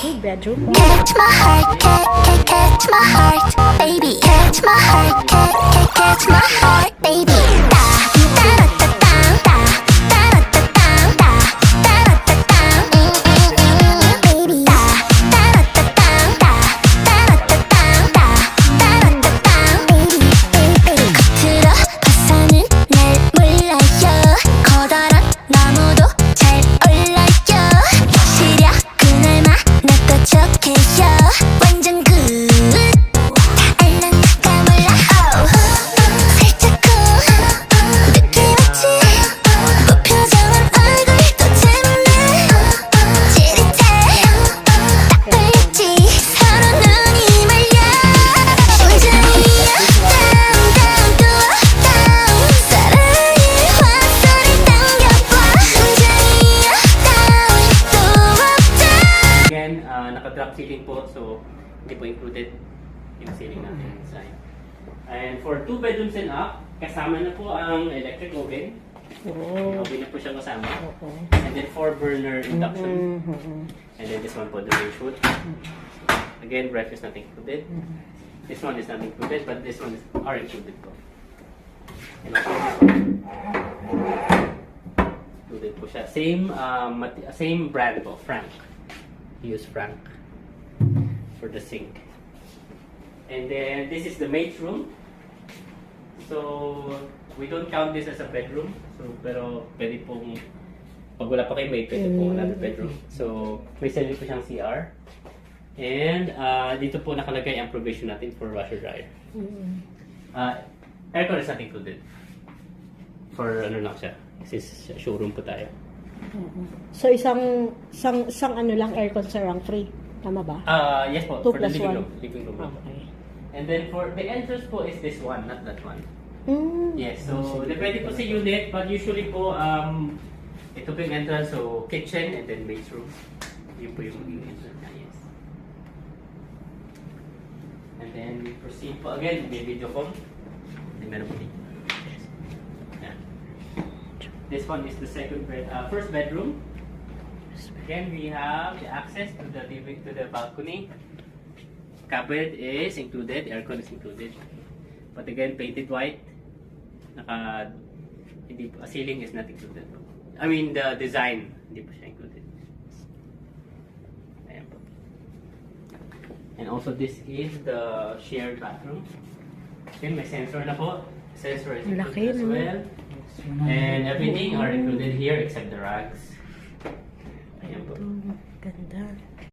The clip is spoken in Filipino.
Two-bedroom. Catch my heart, catch my heart, baby. Catch my heart, catch my heart, baby. Da da da da da da da da da da da da da. Baby. Da da da da da da da da da da da da da. Baby, baby. 겉으로 봐서는 날 몰라요. 커다란 나무도 잘 올라요. 시력 그날 만났고 좋게요. 완전 굿. 다 알란가 몰라. 살짝 쿵. 느낌 왔지. 무표정한 얼굴도 재밌네. 찌릿해. 딱 걸렸지. 서로 눈이 말려. 심장이 down down 또 down. 사랑의 화살을 당겨봐. 심장이 down 또 up. Again, naka-drop ceiling po, so hindi po included yung ceiling natin inside. And for 2 bedrooms and up, kasama na po ang electric oven. May Oh. oven na po siyang kasama. Oo. And then 4 burner induction. And then this one po, the range hood. Again, breakfast not included. This one is not included, but this one are included po. And also this one. Included po siya. Same brand po, Frank. Use Frank for the sink. And then this is the maid's room. So we don't count this as a bedroom. So pero pwede pong pag wala pa kayo maid, pwede pong another bedroom. So may sarili po siyang CR. And dito po nakalagay ang provision natin for washer dryer. Aircon is not included. For ano lang siya. This is showroom po tayo. So, isang ano lang aircon sa rank 3. Tama ba? Yes po, 2 for the plus living 1. room. Living room. Okay. And then for the entrance po is this one, not that one. Mm. Yes, so depende po sa unit, but usually po, ito po yung entrance, so kitchen and then maid's room. Yun po yung maging entrance na, yes. And then we proceed po again, may video call. And meron po dito. Yan. This one is the first bedroom. Again, we have the access to the balcony. Cupboard is included, aircon is included. But again, painted white. Ceiling is not included. I mean, the design, hindi po siya included. Ayan po. And also, this is the shared bathroom. Again, may sensor na po. Sensor is Laki, included as no? well. And everything are included here except the rugs.